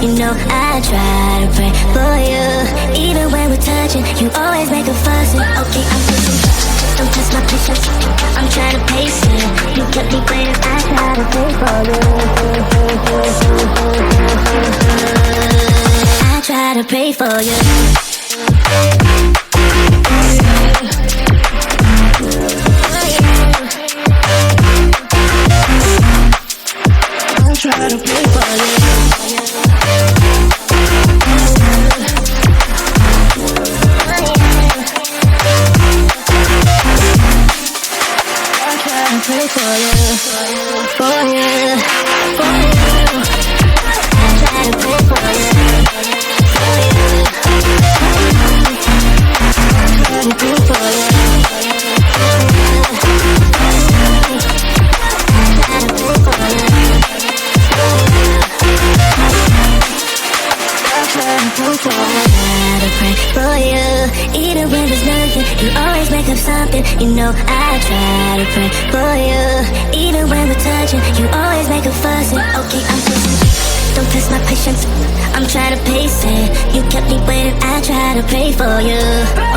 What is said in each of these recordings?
You know I try to pray for you. Even when we're touching, you always make a fuss. Okay, I'm patient. Don't test my patience. I'm trying to pace it. You kept me waiting. I try to pray for you. I try to pray for you. Try to play for you. I try to play for you, for you, for you. I try to play for you, for you. I try to play for you. For you, even when there's nothing, you always make up something. You know I try to pray for you. Even when we're touching, you always make a fuss. Okay, I'm patient. Don't test my patience. I'm trying to pace it. You kept me waiting. I try to pray for you.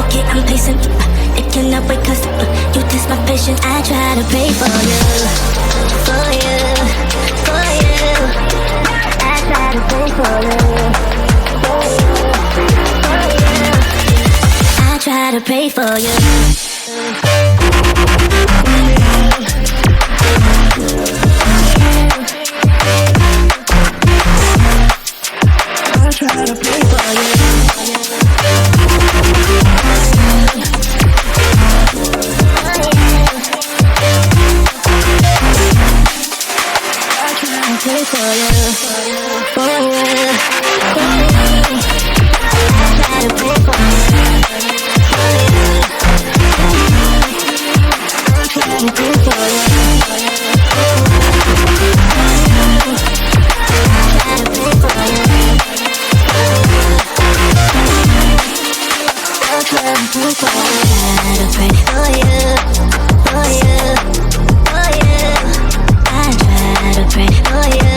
Okay, I'm patient. It cannot wait 'cause you test my patience. I try to pray for you, for you, for you. I try to pray for you. I try to pray for you. I try to pray for you. I try to pray for you. For you. For you. I try to pray for you.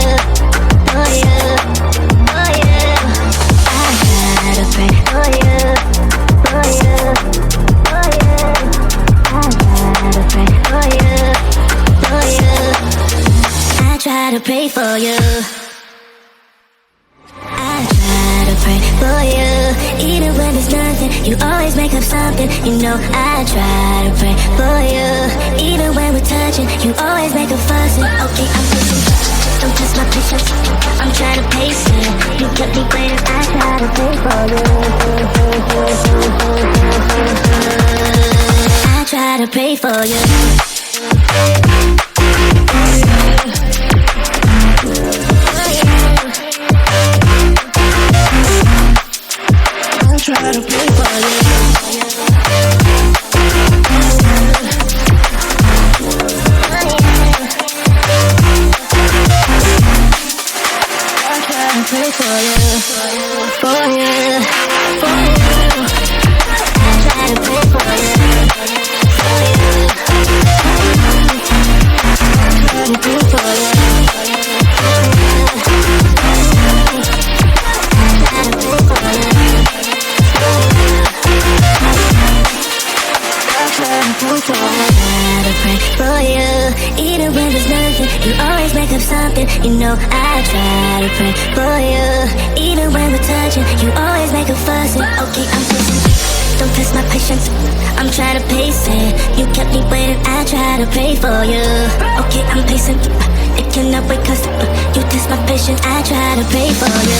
Pray for you. I try to pray for you. Even when there's nothing, you always make up something. You know I try to pray for you. Even when we're touching, you always make a fuss. Okay, I'm patient. Don't test my patience. I'm trying to pace it. You kept me waiting. I try to pray for you. I try to pray for you. Try to play for you. I try to play for you, for you, for you. I try to play for you, for you. I try to play for you. For you, even when there's nothing, you always make up something. You know I try to pray for you. Even when we're touching, you always make a fuss. Okay, I'm patient. Don't test my patience. I'm trying to pace it. You kept me waiting. I try to pray for you. Okay, I'm patient. It cannot wait 'cause you test my patience. I try to pray for you.